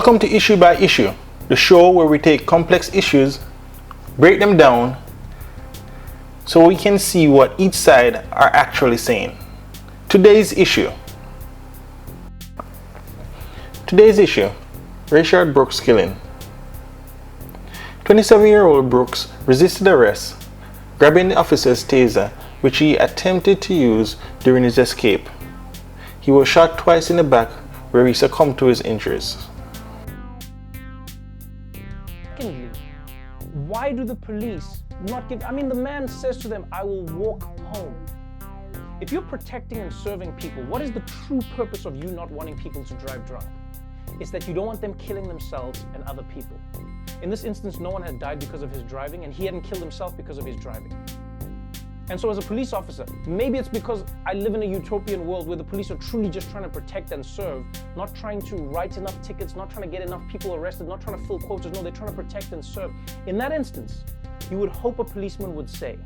Welcome to Issue by Issue, the show where we take complex issues, break them down, so we can see what each side are actually saying. Today's issue, Rayshard Brooks killing. 27-year-old Brooks resisted arrest, grabbing the officer's taser, which he attempted to use during his escape. He was shot twice in the back, where he succumbed to his injuries. Secondly, why do the police not give, the man says to them, I will walk home. If you're protecting and serving people, what is the true purpose of you not wanting people to drive drunk? It's that you don't want them killing themselves and other people. In this instance, no one had died because of his driving, and he hadn't killed himself because of his driving. And so as a police officer, maybe it's because I live in a utopian world where the police are truly just trying to protect and serve, not trying to write enough tickets, not trying to get enough people arrested, not trying to fill quotas. No, they're trying to protect and serve. In that instance, you would hope a policeman would say,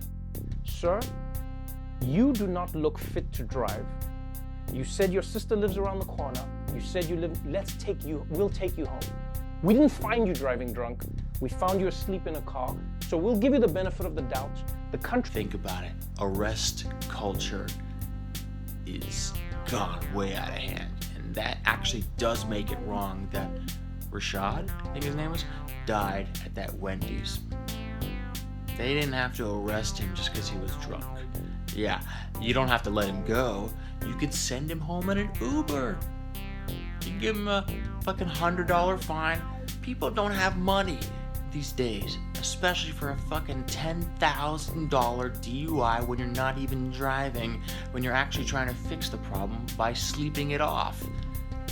sir, you do not look fit to drive. You said your sister lives around the corner. You said you live, we'll take you home. We didn't find you driving drunk. We found you asleep in a car. So we'll give you the benefit of the doubt. The country. Think about it. Arrest culture is gone way out of hand. And that actually does make it wrong that Rayshard, I think his name was, died at that Wendy's. They didn't have to arrest him just because he was drunk. Yeah, you don't have to let him go. You could send him home in an Uber. You give him a fucking $100 fine. People don't have money these days, especially for a fucking $10,000 DUI when you're not even driving, when you're actually trying to fix the problem by sleeping it off.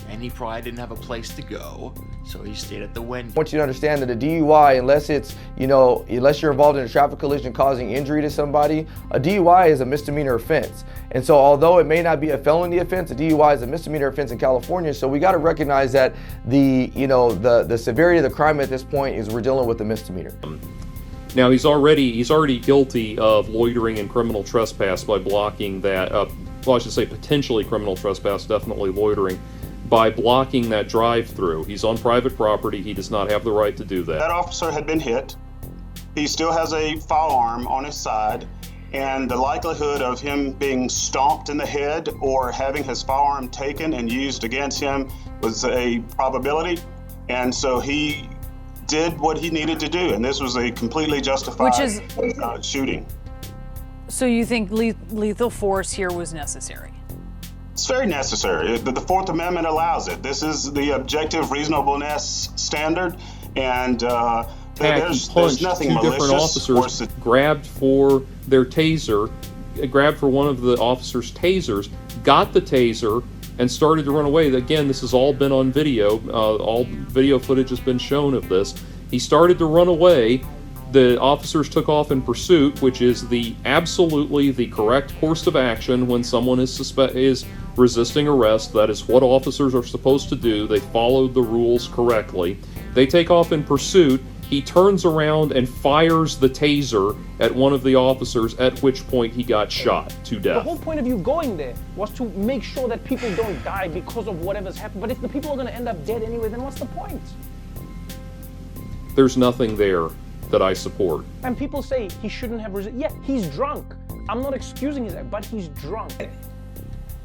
And he probably didn't have a place to go, so he stayed at the Wendy's. I want you to understand that a DUI, unless it's, unless you're involved in a traffic collision causing injury to somebody, a DUI is a misdemeanor offense. And so although it may not be a felony offense, a DUI is a misdemeanor offense in California. So we got to recognize that the severity of the crime at this point is we're dealing with a misdemeanor. Now he's already guilty of loitering and criminal trespass by blocking that, well, I should say potentially criminal trespass, definitely loitering, by blocking that drive-through. He's on private property. He does not have the right to do that. That officer had been hit. He still has a firearm on his side, and the likelihood of him being stomped in the head or having his firearm taken and used against him was a probability. And so he did what he needed to do, and this was a completely justified shooting. So you think lethal force here was necessary? It's very necessary. The Fourth Amendment allows it. This is the objective reasonableness standard, and there's nothing two different officers grabbed for their taser, grabbed for one of the officers' tasers, got the taser, and started to run away. Again, this has all been on video. All video footage has been shown of this. He started to run away. The officers took off in pursuit, which is absolutely the correct course of action when someone is resisting arrest. That is what officers are supposed to do. They followed the rules correctly. They take off in pursuit. He turns around and fires the taser at one of the officers, at which point he got shot to death. The whole point of you going there was to make sure that people don't die because of whatever's happened. But if the people are going to end up dead anyway, then what's the point? There's nothing there that I support. And people say he shouldn't have resisted. Yeah, he's drunk. I'm not excusing his act, but he's drunk.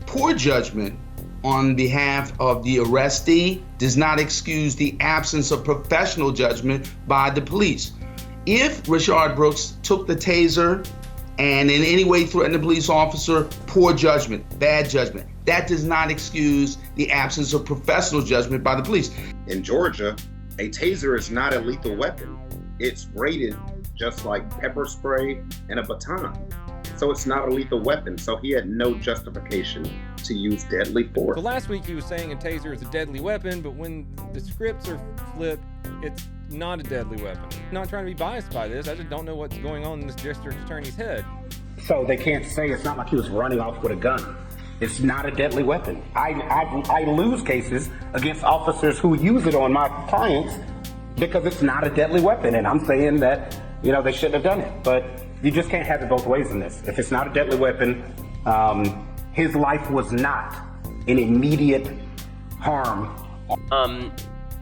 Poor judgment on behalf of the arrestee does not excuse the absence of professional judgment by the police. If Rayshard Brooks took the taser and in any way threatened a police officer, poor judgment, bad judgment. That does not excuse the absence of professional judgment by the police. In Georgia, a taser is not a lethal weapon. It's rated just like pepper spray and a baton. So it's not a lethal weapon. So he had no justification to use deadly force. So last week he was saying a taser is a deadly weapon, but when the scripts are flipped, it's not a deadly weapon. I'm not trying to be biased by this. I just don't know what's going on in this district attorney's head. So they can't say it's not like he was running off with a gun. It's not a deadly weapon. I lose cases against officers who use it on my clients because it's not a deadly weapon. And I'm saying that, they shouldn't have done it. But you just can't have it both ways in this. If it's not a deadly weapon, his life was not in immediate harm.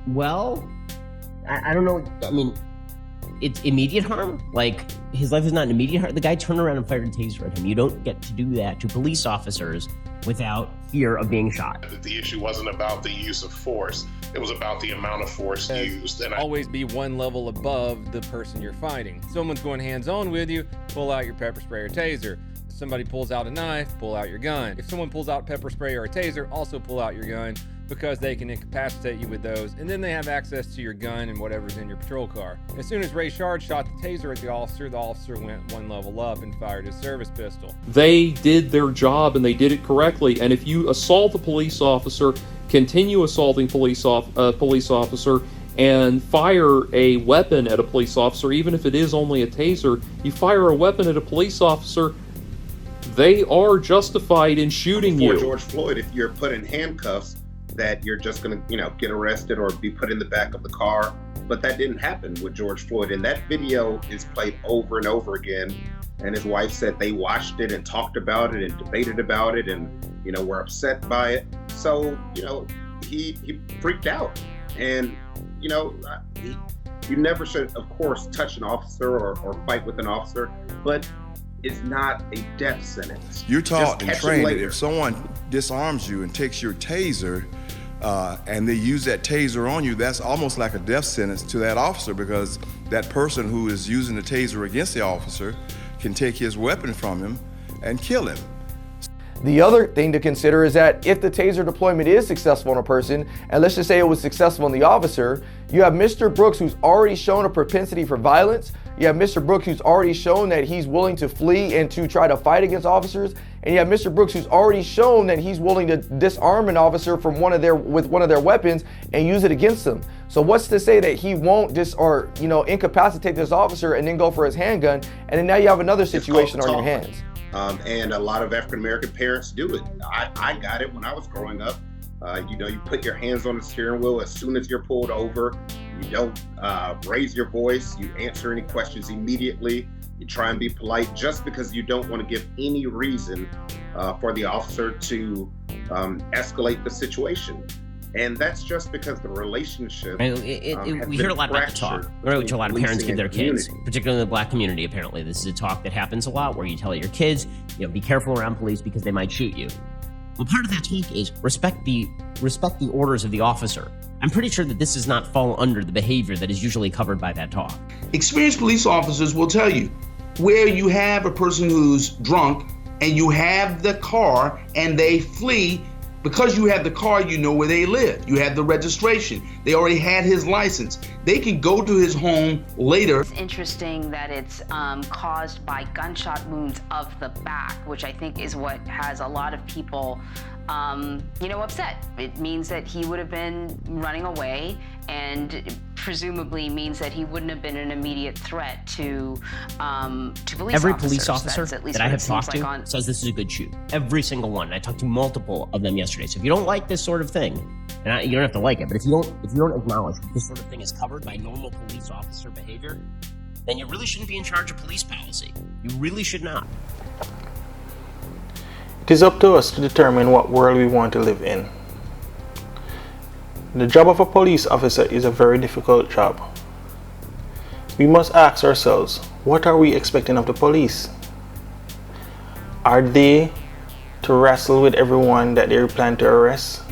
Well, I don't know. I mean, it's immediate harm. Like, his life is not an immediate harm. The guy turned around and fired a taser at him. You don't get to do that to police officers without fear of being shot. The issue wasn't about the use of force. It was about the amount of force used. And always be one level above the person you're fighting. Someone's going hands-on with you, pull out your pepper spray or taser. If somebody pulls out a knife, pull out your gun. If someone pulls out pepper spray or a taser, also pull out your gun, because they can incapacitate you with those, and then they have access to your gun and whatever's in your patrol car. As soon as Rayshard shot the taser at the officer went one level up and fired his service pistol. They did their job and they did it correctly. And if you assault a police officer, continue assaulting police officer, and fire a weapon at a police officer, even if it is only a taser, you fire a weapon at a police officer, they are justified in shooting Before you. George Floyd, if you're put in handcuffs, that you're just going to, get arrested or be put in the back of the car. But that didn't happen with George Floyd. And that video is played over and over again. And his wife said they watched it and talked about it and debated about it and, were upset by it. So, he freaked out. And, you never should, of course, touch an officer or fight with an officer. But it's not a death sentence. You're taught and trained that if someone disarms you and takes your taser, and they use that taser on you, that's almost like a death sentence to that officer, because that person who is using the taser against the officer can take his weapon from him and kill him. The other thing to consider is that if the taser deployment is successful on a person, and let's just say it was successful in the officer, you have Mr. Brooks, who's already shown a propensity for violence. You have Mr. Brooks, who's already shown that he's willing to flee and to try to fight against officers. And you have Mr. Brooks, who's already shown that he's willing to disarm an officer with one of their weapons and use it against them. So what's to say that he won't incapacitate this officer and then go for his handgun, and then now you have another situation on your hands. And a lot of African-American parents do it. I got it when I was growing up. You put your hands on the steering wheel as soon as you're pulled over. You don't raise your voice. You answer any questions immediately. You try and be polite, just because you don't want to give any reason for the officer to escalate the situation. And that's just because the relationship. We hear a lot about the talk, which a lot of parents give their kids, particularly in the Black community. Apparently, this is a talk that happens a lot, where you tell your kids, be careful around police because they might shoot you. Well, part of that talk is respect the orders of the officer. I'm pretty sure that this does not fall under the behavior that is usually covered by that talk. Experienced police officers will tell you, where you have a person who's drunk and you have the car and they flee. Because you have the car, you know where they live. You have the registration. They already had his license. They can go to his home later. It's interesting that it's caused by gunshot wounds of the back, which I think is what has a lot of people, upset. It means that he would have been running away, and presumably means that he wouldn't have been an immediate threat to police Every officers. police officer that I have talked to says this is a good shoot. Every single one. I talked to multiple of them yesterday. So if you don't like this sort of thing, and you don't have to like it, but if you don't acknowledge this sort of thing is covered by normal police officer behavior, then you really shouldn't be in charge of police policy. You really should not. It is up to us to determine what world we want to live in. The job of a police officer is a very difficult job. We must ask ourselves, what are we expecting of the police? Are they to wrestle with everyone that they plan to arrest?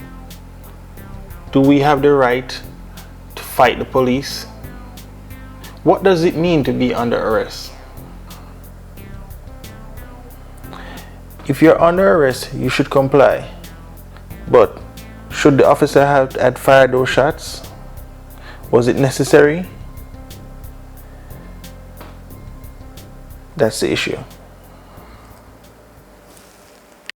Do we have the right to fight the police? What does it mean to be under arrest? If you're under arrest, you should comply. But should the officer had fired those shots? Was it necessary? That's the issue.